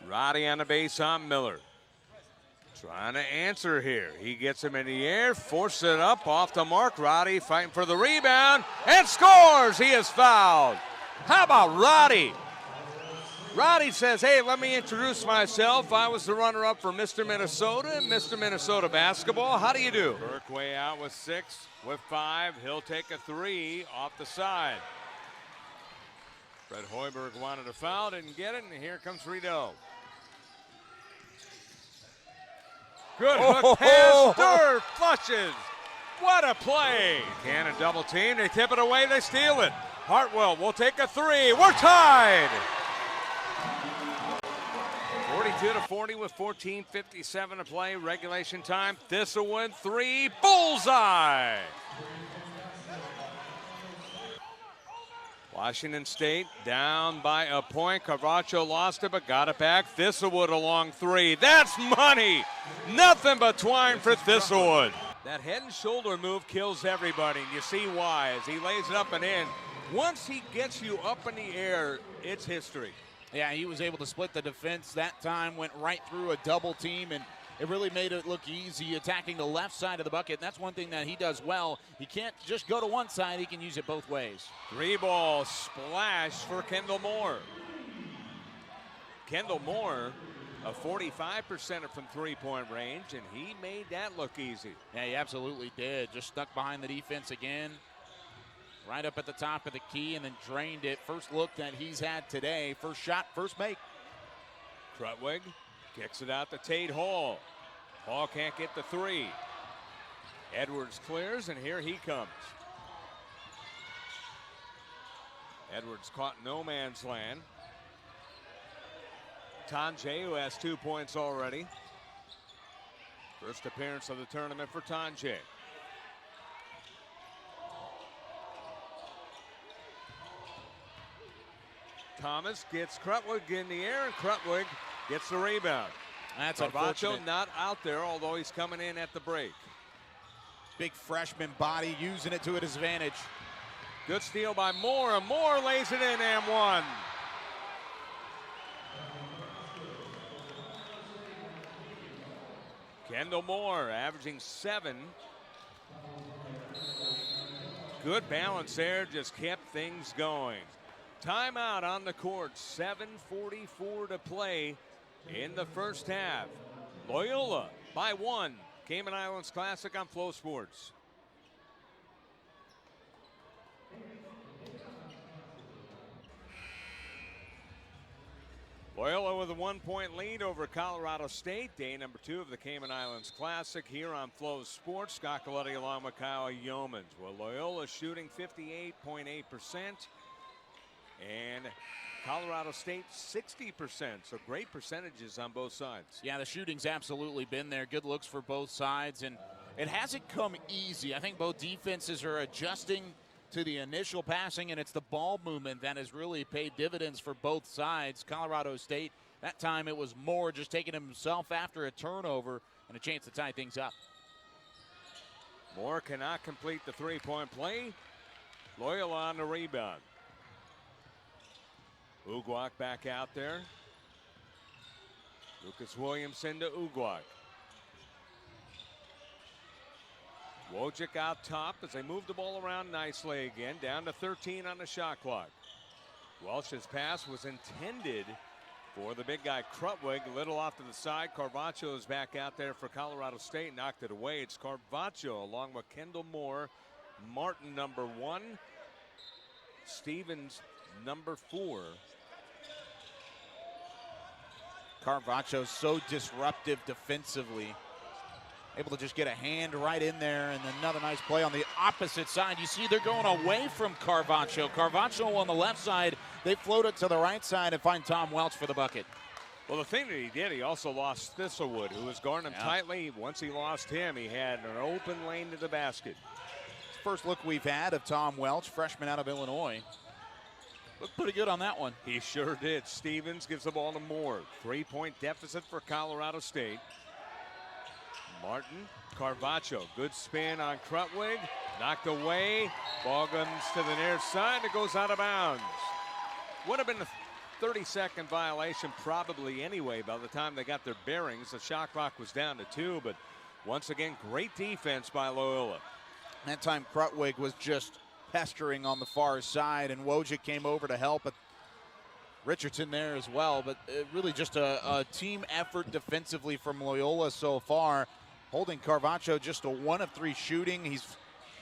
Roddy on the base on Miller. Trying to answer here. He gets him in the air, forces it up off the mark. Roddy fighting for the rebound and scores. He is fouled. How about Roddy? Roddy says, hey, let me introduce myself. I was the runner-up for Mr. Minnesota and Mr. Minnesota basketball. How do you do? Burke way out with 6, with 5. He'll take a 3 off the side. Fred Hoiberg wanted a foul, didn't get it, and here comes Rideau. Good hook pass, Durr flushes. What a play. Cannon double team, they tip it away, they steal it. Hartwell will take a 3, we're tied. 42-40 with 14:57 to play, regulation time. Thistlewood 3, bullseye. Washington State down by a point. Carvacho lost it, but got it back. Thistlewood a long 3. That's money. Nothing but twine for Thistlewood. That head and shoulder move kills everybody, and you see why as he lays it up and in. Once he gets you up in the air, it's history. Yeah, he was able to split the defense that time, went right through a double team, and it really made it look easy attacking the left side of the bucket. And that's one thing that he does well. He can't just go to one side, he can use it both ways. 3-ball splash for Kendall Moore. Kendall Moore, a 45%er from three-point range, and he made that look easy. Yeah, he absolutely did. Just stuck behind the defense again. Right up at the top of the key and then drained it. First look that he's had today. First shot, first make. Krutwig kicks it out to Tate Hall. Hall can't get the 3. Edwards clears, and here he comes. Edwards caught no man's land. Tanjay, who has 2 points already. First appearance of the tournament for Tanjay. Thomas gets Krutwig in the air, and Krutwig gets the rebound. That's Carvacho not out there, although he's coming in at the break. Big freshman body using it to his advantage. Good steal by Moore, and Moore lays it in and one. Kendall Moore averaging 7. Good balance there, just kept things going. Timeout on the court, 7:44 to play in the first half. Loyola by 1. Cayman Islands Classic on Flow Sports. Loyola with a 1-point lead over Colorado State. Day number 2 of the Cayman Islands Classic here on Flow Sports. Scott Galetti along with Kyle Yeomans. Well, Loyola shooting 58.8%. And Colorado State 60%, so great percentages on both sides. Yeah, the shooting's absolutely been there. Good looks for both sides, and it hasn't come easy. I think both defenses are adjusting to the initial passing, and it's the ball movement that has really paid dividends for both sides. Colorado State, that time it was Moore just taking himself after a turnover and a chance to tie things up. Moore cannot complete the three-point play. Loyola on the rebound. Ugwak back out there. Lucas Williamson to Ugwak. Wojcik out top as they move the ball around nicely again. Down to 13 on the shot clock. Welch's pass was intended for the big guy Krutwig. A little off to the side. Carvacho is back out there for Colorado State. Knocked it away. It's Carvacho along with Kendall Moore. Martin number 1. Stevens number 4. Carvacho so disruptive defensively. Able to just get a hand right in there, and another nice play on the opposite side. You see they're going away from Carvacho. Carvacho on the left side. They float it to the right side and find Tom Welch for the bucket. Well, the thing that he did, he also lost Thistlewood, who was guarding him tightly. Once he lost him, he had an open lane to the basket. First look we've had of Tom Welch, freshman out of Illinois. Looked pretty good on that one. He sure did. Stevens gives the ball to Moore. 3-point deficit for Colorado State. Martin, Carvacho, good spin on Krutwig. Knocked away. Ball comes to the near side. It goes out of bounds. Would have been 30-second violation probably anyway by the time they got their bearings. The shot clock was down to 2, but once again, great defense by Loyola. That time Krutwig was just pestering on the far side, and Wojcik came over to help, but Richardson there as well. But really just a team effort defensively from Loyola so far. Holding Carvacho just a 1 of 3 shooting. He's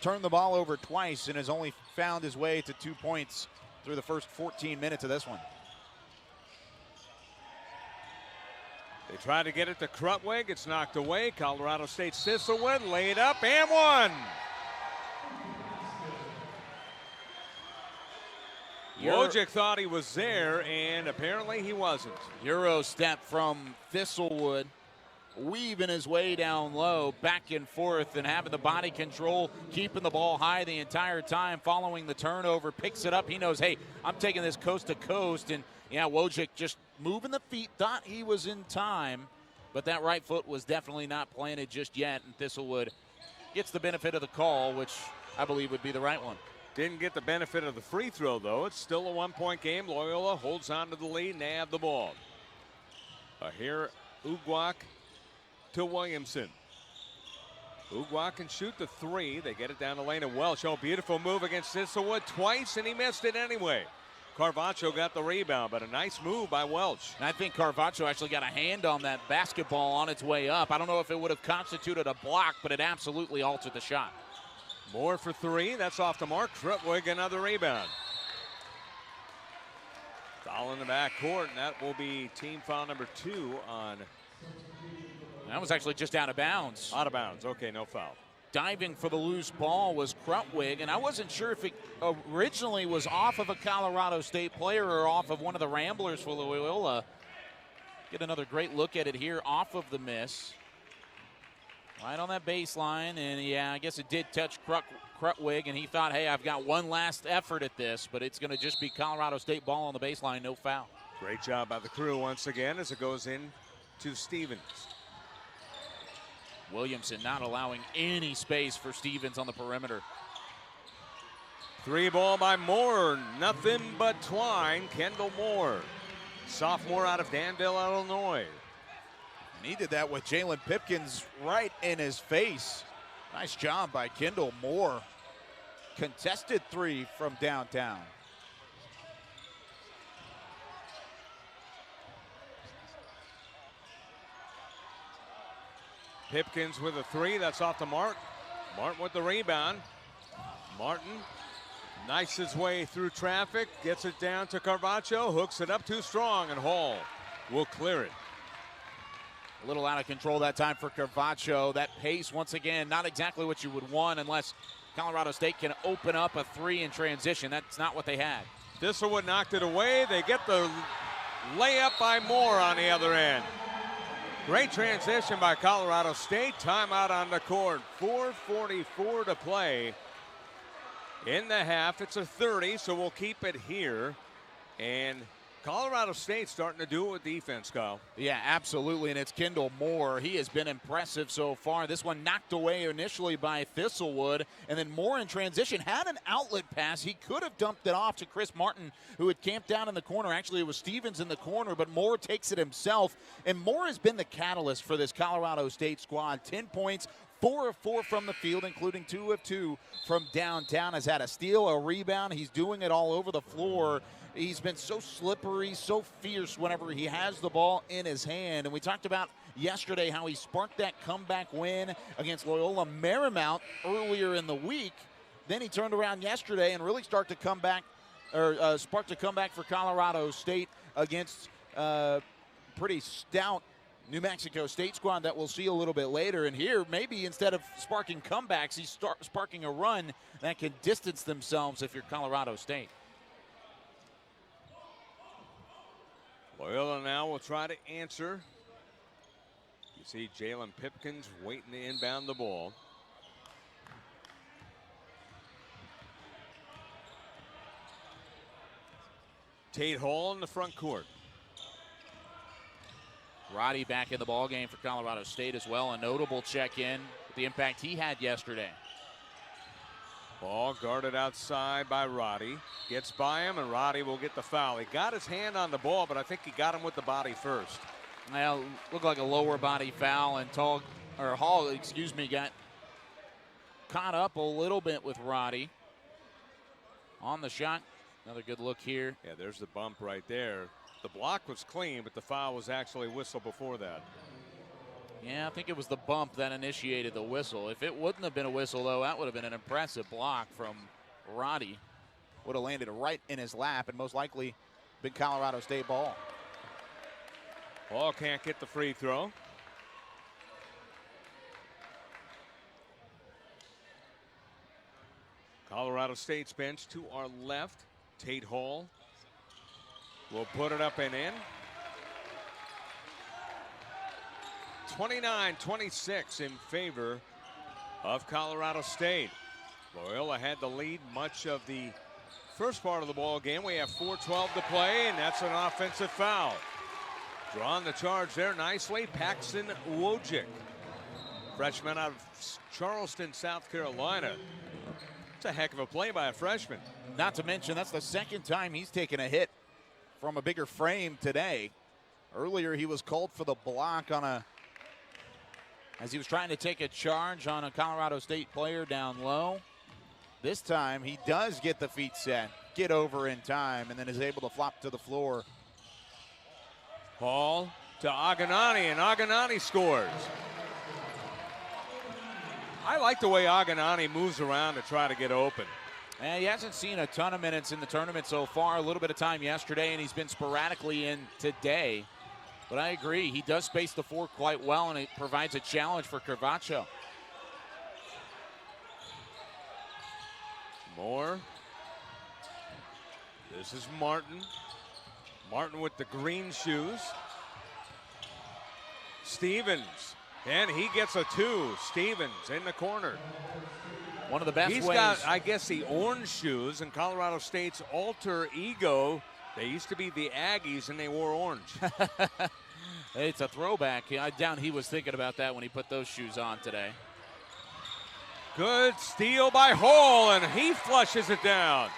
turned the ball over twice and has only found his way to 2 points through the first 14 minutes of this one. They try to get it to Krutwig. It's knocked away. Colorado State Thistlewood laid up and one. Wojcik thought he was there, and apparently he wasn't. Euro step from Thistlewood, weaving his way down low, back and forth, and having the body control, keeping the ball high the entire time, following the turnover, picks it up. He knows, hey, I'm taking this coast to coast, and yeah, Wojcik just moving the feet, thought he was in time, but that right foot was definitely not planted just yet, and Thistlewood gets the benefit of the call, which I believe would be the right one. Didn't get the benefit of the free throw, though. It's still a 1-point game. Loyola holds on to the lead and they have the ball. Here, Ugwak to Williamson. Ugwak can shoot the 3. They get it down the lane of Welch. Oh, beautiful move against Thistlewood twice, and he missed it anyway. Carvacho got the rebound, but a nice move by Welch. And I think Carvacho actually got a hand on that basketball on its way up. I don't know if it would have constituted a block, but it absolutely altered the shot. Moore for 3. That's off the mark. Krutwig another rebound. Foul in the backcourt, and that will be team foul number 2 on. That was actually just out of bounds. Out of bounds. Okay, no foul. Diving for the loose ball was Krutwig, and I wasn't sure if it originally was off of a Colorado State player or off of one of the Ramblers for Loyola. Get another great look at it here off of the miss. Right on that baseline, and yeah, I guess it did touch Krutwig, and he thought, hey, I've got one last effort at this, but it's going to just be Colorado State ball on the baseline, no foul. Great job by the crew once again as it goes in to Stevens. Williamson not allowing any space for Stevens on the perimeter. 3 ball by Moore, nothing but twine. Kendall Moore, sophomore out of Danville, Illinois. And he did that with Jalen Pipkins right in his face. Nice job by Kendall Moore. Contested 3 from downtown. Pipkins with a 3, that's off the mark. Martin with the rebound. Martin knifes his way through traffic, gets it down to Carvacho, hooks it up too strong, and Hall will clear it. A little out of control that time for Carvacho. That pace, once again, not exactly what you would want unless Colorado State can open up a 3 in transition. That's not what they had. Thistlewood knocked it away. They get the layup by Moore on the other end. Great transition by Colorado State. Timeout on the court. 4:44 to play in the half. It's a 30, so we'll keep it here. And Colorado State starting to do it with defense, Kyle. Yeah, absolutely, and it's Kendall Moore. He has been impressive so far. This one knocked away initially by Thistlewood, and then Moore in transition had an outlet pass. He could have dumped it off to Chris Martin, who had camped down in the corner. Actually, it was Stevens in the corner, but Moore takes it himself, and Moore has been the catalyst for this Colorado State squad. 10 points, 4 of 4 from the field, including 2 of 2 from downtown. Has had a steal, a rebound. He's doing it all over the floor. He's been so slippery, so fierce whenever he has the ball in his hand. And we talked about yesterday how he sparked that comeback win against Loyola Marymount earlier in the week. Then he turned around yesterday and really sparked a comeback for Colorado State against pretty stout New Mexico State squad that we'll see a little bit later. And here, maybe instead of sparking comebacks, he's sparking a run that can distance themselves if you're Colorado State. Loyola now will try to answer. You see Jalen Pipkins waiting to inbound the ball. Tate Hall in the front court. Roddy back in the ball game for Colorado State as well. A notable check-in with the impact he had yesterday. Ball guarded outside by Roddy. Gets by him, and Roddy will get the foul. He got his hand on the ball, but I think he got him with the body first. Well, looked like a lower body foul, and Hall, got caught up a little bit with Roddy on the shot. Another good look here. Yeah, there's the bump right there. The block was clean, but the foul was actually whistled before that. Yeah, I think it was the bump that initiated the whistle. If it wouldn't have been a whistle, though, that would have been an impressive block from Roddy. Would have landed right in his lap and most likely been Colorado State ball. Hall can't get the free throw. Colorado State's bench to our left. Tate Hall will put it up and in. 29-26 in favor of Colorado State. Loyola had the lead much of the first part of the ball game. We have 4:12 to play, and that's an offensive foul. Drawing the charge there nicely, Paxton Wojcik, freshman out of Charleston, South Carolina. It's a heck of a play by a freshman. Not to mention, that's the second time he's taken a hit from a bigger frame today. Earlier, he was called for the block as he was trying to take a charge on a Colorado State player down low. This time, he does get the feet set, get over in time, and then is able to flop to the floor. Hall to Aganani, and Aganani scores. I like the way Aganani moves around to try to get open. And he hasn't seen a ton of minutes in the tournament so far. A little bit of time yesterday, and he's been sporadically in today. But I agree, he does space the floor quite well, and it provides a challenge for Carvacho. Moore. This is Martin. Martin with the green shoes. Stevens, and he gets a two. Stevens in the corner. One of the best He's ways. got, I guess, the orange shoes, and Colorado State's alter ego. They used to be the Aggies, and they wore orange. It's a throwback. I doubt he was thinking about that when he put those shoes on today. Good steal by Hall, and he flushes it down.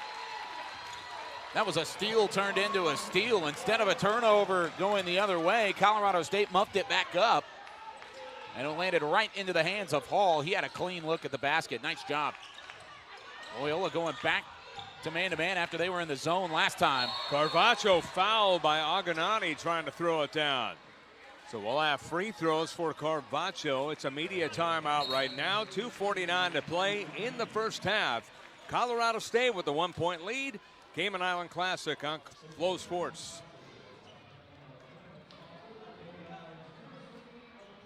That was a steal turned into a steal. Instead of a turnover going the other way, Colorado State muffed it back up. And it landed right into the hands of Hall. He had a clean look at the basket. Nice job. Loyola going back to man-to-man after they were in the zone last time. Carvacho fouled by Aganani trying to throw it down. So we'll have free throws for Carvacho. It's a media timeout right now. 2:49 to play in the first half. Colorado State with the 1-point lead. Cayman Island Classic on Flow Sports.